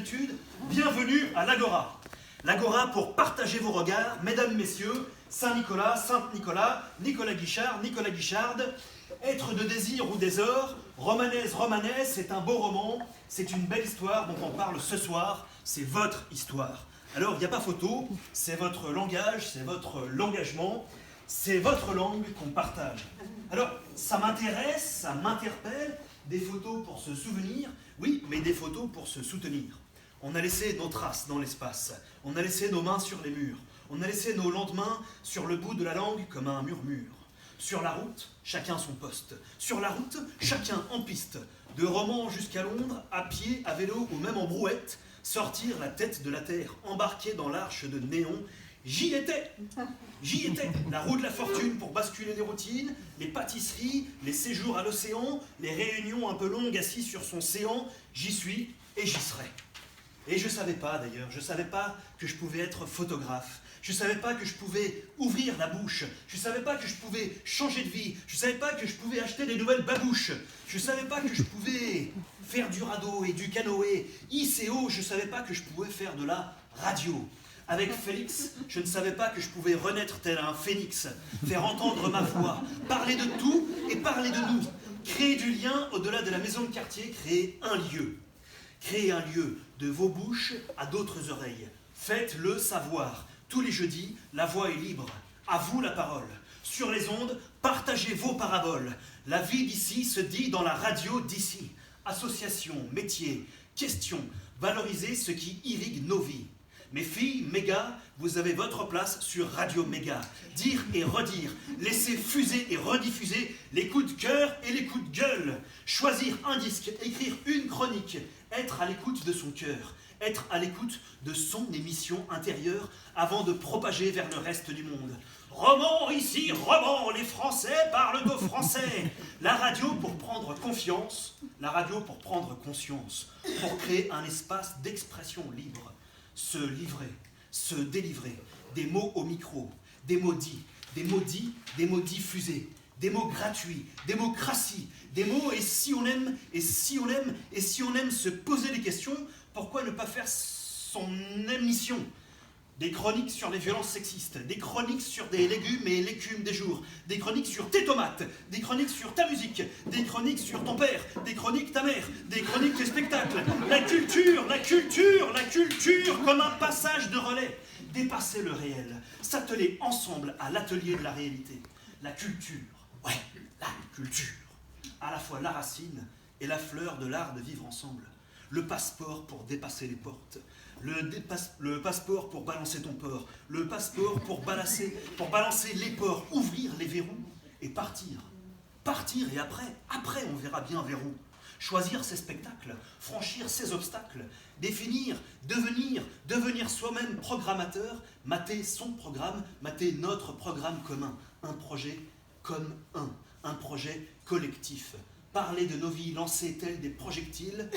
d'habitude, bienvenue à l'Agora. L'Agora pour partager vos regards, mesdames, messieurs, Saint-Nicolas, Sainte-Nicolas, Nicolas Guichard, Nicolas Guicharde, Être de désir ou des ors, Romanaise, Romanaise, c'est un beau roman, c'est une belle histoire dont on parle ce soir, c'est votre histoire. Alors, il n'y a pas photo, c'est votre langage, c'est votre l'engagement, c'est votre langue qu'on partage. Alors, ça m'intéresse, ça m'interpelle, des photos pour se souvenir, oui, mais des photos pour se soutenir. On a laissé nos traces dans l'espace, on a laissé nos mains sur les murs, on a laissé nos lendemains sur le bout de la langue comme un murmure. Sur la route, chacun son poste. Sur la route, chacun en piste. De Romans jusqu'à Londres, à pied, à vélo ou même en brouette, sortir la tête de la terre, embarquer dans l'arche de néon. J'y étais, la roue de la fortune pour basculer les routines, les pâtisseries, les séjours à l'océan, les réunions un peu longues assis sur son séant, j'y suis et j'y serai. Et je savais pas d'ailleurs, je savais pas que je pouvais être photographe, je savais pas que je pouvais ouvrir la bouche, je savais pas que je pouvais changer de vie, je savais pas que je pouvais acheter des nouvelles babouches, je savais pas que je pouvais faire du radeau et du canoë, ICO, je savais pas que je pouvais faire de la radio. Avec Félix, je ne savais pas que je pouvais renaître tel un phénix, faire entendre ma voix, parler de tout et parler de nous, créer du lien au-delà de la maison de quartier, créer un lieu. Créer un lieu de vos bouches à d'autres oreilles. Faites-le savoir. Tous les jeudis, la voix est libre. À vous la parole. Sur les ondes, partagez vos paraboles. La vie d'ici se dit dans la radio d'ici. Association, métier, question, valorisez ce qui irrigue nos vies. Mes filles, mes gars, vous avez votre place sur Radio Méga. Dire et redire, laisser fuser et rediffuser les coups de cœur et les coups de gueule. Choisir un disque, écrire une chronique, être à l'écoute de son cœur, être à l'écoute de son émission intérieure avant de propager vers le reste du monde. Roman ici, roman, les Français parlent au français. La radio pour prendre confiance, la radio pour prendre conscience, pour créer un espace d'expression libre. Se livrer, se délivrer, des mots au micro, des mots dits, des mots dits, des mots diffusés, des mots gratuits, démocratie, des mots et si on aime, et si on aime, et si on aime se poser des questions, pourquoi ne pas faire son émission ? Des chroniques sur les violences sexistes, des chroniques sur des légumes et l'écume des jours, des chroniques sur tes tomates, des chroniques sur ta musique, des chroniques sur ton père, des chroniques ta mère, des chroniques tes spectacles. La culture, la culture, la culture comme un passage de relais. Dépasser le réel, s'atteler ensemble à l'atelier de la réalité. La culture, ouais, la culture. À la fois la racine et la fleur de l'art de vivre ensemble. Le passeport pour dépasser les portes. Le passeport pour balancer ton port, le passeport pour balancer les ports, ouvrir les verrous et partir. Partir et après on verra bien vers où. Choisir ses spectacles, franchir ses obstacles, définir, devenir soi-même programmateur, mater son programme, mater notre programme commun. Un projet comme un projet collectif. Parler de nos vies lancées telles des projectiles,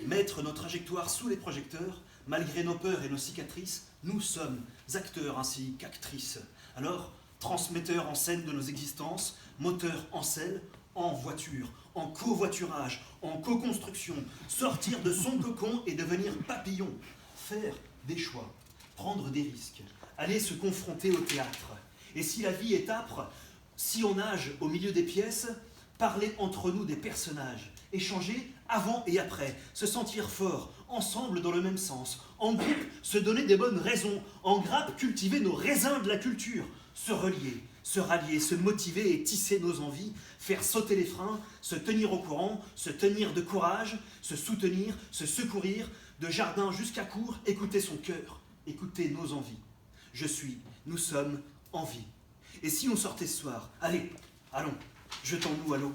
mettre nos trajectoires sous les projecteurs, malgré nos peurs et nos cicatrices, nous sommes acteurs ainsi qu'actrices. Alors, transmetteurs en scène de nos existences, moteurs en selle, en voiture, en covoiturage, en co-construction, sortir de son cocon et devenir papillon, faire des choix, prendre des risques, aller se confronter au théâtre. Et si la vie est âpre, si on nage au milieu des pièces, parler entre nous des personnages, échanger avant et après, se sentir fort, ensemble dans le même sens, en groupe, se donner des bonnes raisons, en grappe, cultiver nos raisins de la culture, se relier, se rallier, se motiver et tisser nos envies, faire sauter les freins, se tenir au courant, se tenir de courage, se soutenir, se secourir, de jardin jusqu'à cour, écouter son cœur, écouter nos envies. Je suis, nous sommes en vie. Et si on sortait ce soir, allez, allons, jetons-nous à l'eau.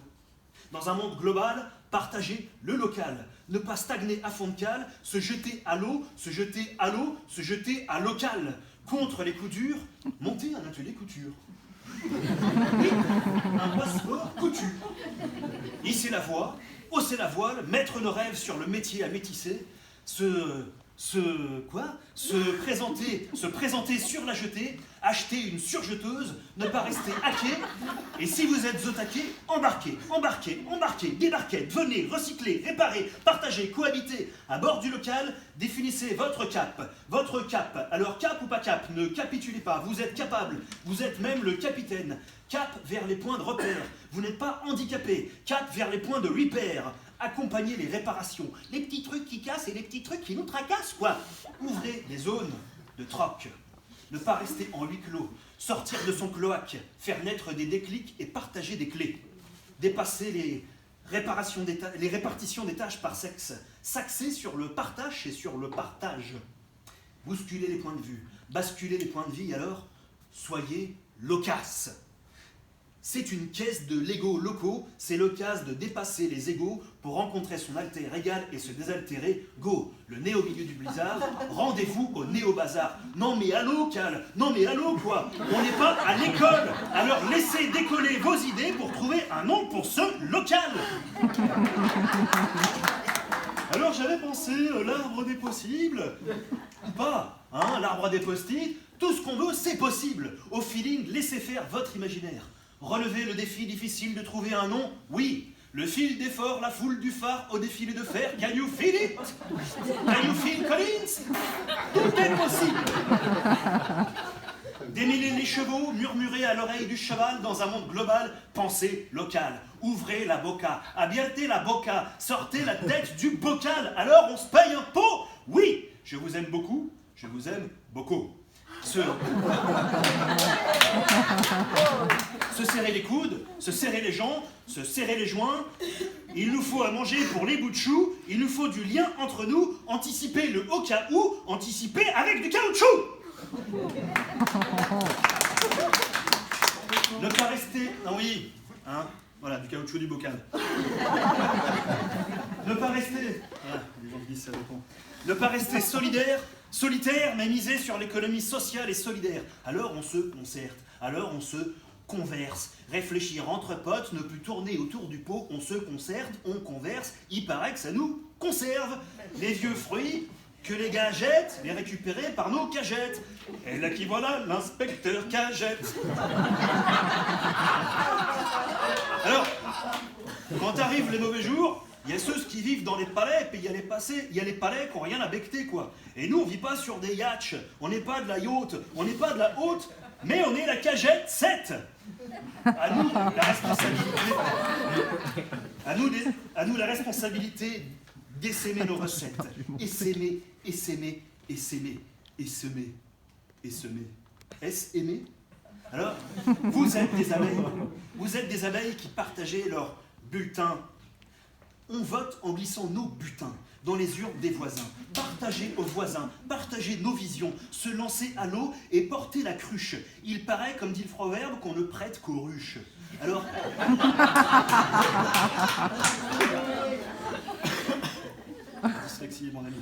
Dans un monde global, partager le local, ne pas stagner à fond de cale, se jeter à l'eau, se jeter à l'eau, se jeter à local. Contre les coups durs, monter un atelier couture. Oui, un passeport couture. Hisser la voix, hausser la voile, mettre nos rêves sur le métier à métisser, se se présenter sur la jetée, acheter une surjeteuse, ne pas rester hacké, et si vous êtes au taquet, embarquez, débarquez, venez, recycler, réparer, partager, cohabiter à bord du local, définissez votre cap. Alors cap ou pas cap, ne capitulez pas, vous êtes capable, vous êtes même le capitaine. Cap vers les points de repère, vous n'êtes pas handicapé, cap vers les points de repair. Accompagnez les réparations, les petits trucs qui cassent et les petits trucs qui nous tracassent, quoi. Ouvrez les zones de troc. Ne pas rester en huis clos. Sortir de son cloaque. Faire naître des déclics et partager des clés. Dépasser les répartitions des tâches par sexe. S'axer sur le partage et sur le partage. Bousculer les points de vue. Basculer les points de vie, alors soyez loquace. C'est une caisse de Lego locaux, c'est l'occasion de dépasser les égaux pour rencontrer son alter égal et se désaltérer. Go, le nez au milieu du blizzard, rendez-vous au néo-bazar. Non mais allô, Cal, non mais allô quoi, on n'est pas à l'école, alors laissez décoller vos idées pour trouver un nom pour ce local. Alors j'avais pensé l'arbre des possibles, ou pas, hein, l'arbre des post-it, tout ce qu'on veut c'est possible. Au feeling, laissez faire votre imaginaire. Relevez le défi difficile de trouver un nom, oui. Le fil d'effort, la foule du phare au défilé de fer. Can you feel it? Can you feel Collins? Tout est possible. Démêler les chevaux, murmurer à l'oreille du cheval dans un monde global, pensée locale. Ouvrez la boca, abbiate la boca, sortez la tête du bocal. Alors on se paye un pot? Oui, je vous aime beaucoup, je vous aime beaucoup. Se serrer les coudes, se serrer les jambes, se serrer les joints. Il nous faut à manger pour les bouts de chou, il nous faut du lien entre nous, anticiper le au cas où, anticiper avec du caoutchouc. Ne pas rester... Non oui, hein, voilà, du caoutchouc du bocal. Ne pas rester... Ah, les gens disent ça dépend. Ne pas rester solitaire, mais miser sur l'économie sociale et solidaire. Alors on se concerte, alors on se converse. Réfléchir entre potes, ne plus tourner autour du pot, on se concerte, on converse. Il paraît que ça nous conserve. Les vieux fruits que les gars jettent, les récupérer par nos cagettes. Et là qui voilà, l'inspecteur cagette. Alors, quand arrivent les mauvais jours, il y a ceux qui vivent dans les palais, puis il y a les palais qui n'ont rien à becter, quoi. Et nous, on vit pas sur des yachts, on n'est pas de la yacht, on n'est pas de la haute, mais on est la cagette 7. À nous, la responsabilité. À nous la responsabilité d'essaimer nos recettes. Essaimer. Est-ce aimer? Alors, vous êtes des abeilles. Vous êtes des abeilles qui partagez leur bulletin. On vote en glissant nos butins dans les urnes des voisins. Partagez aux voisins, partagez nos visions, se lancer à l'eau et porter la cruche. Il paraît, comme dit le proverbe, qu'on ne prête qu'aux ruches. Alors... Dyslexie, mon ami.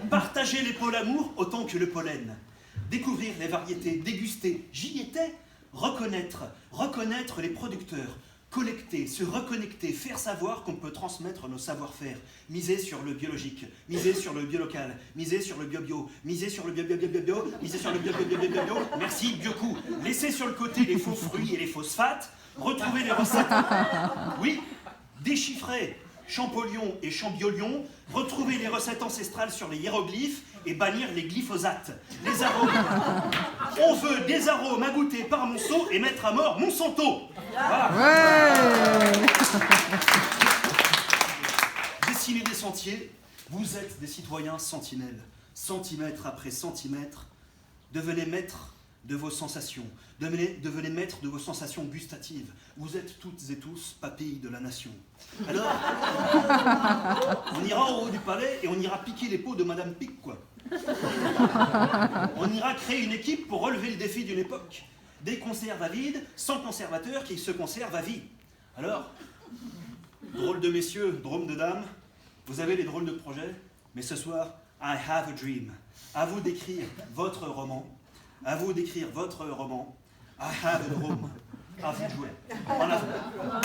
Partagez les pôles amour autant que le pollen. Découvrir les variétés, déguster, j'y étais. Reconnaître les producteurs. Collecter, se reconnecter, faire savoir qu'on peut transmettre nos savoir-faire. Miser sur le biologique, miser sur le biolocal, miser sur le bio-bio, miser sur le bio-bio-bio-bio-bio, miser sur le bio-bio-bio-bio-bio. Merci, Biocoup. Laissez sur le côté les faux fruits et les phosphates. Retrouvez les recettes. Oui, déchiffrer Champollion et Chambiolion. Retrouvez les recettes ancestrales sur les hiéroglyphes et bannir les glyphosates. Les arômes. On veut des arômes à goûter par Monceau et mettre à mort Monsanto. Voilà. Ouais. Dessinez des sentiers, vous êtes des citoyens sentinelles. Centimètre après centimètre, devenez maître de vos sensations. Devenez maître de vos sensations gustatives. Vous êtes toutes et tous papilles de la nation. Alors, on ira au haut du palais et on ira piquer les peaux de Madame Pic, quoi. On ira créer une équipe pour relever le défi d'une époque. Des conserves à vide, sans conservateurs qui se conservent à vie. Alors, drôles de messieurs, drôles de dames, vous avez les drôles de projets, mais ce soir, I have a dream. À vous d'écrire votre roman. À vous d'écrire votre roman. I have a dream. À vous de jouer. En avant. Bravo.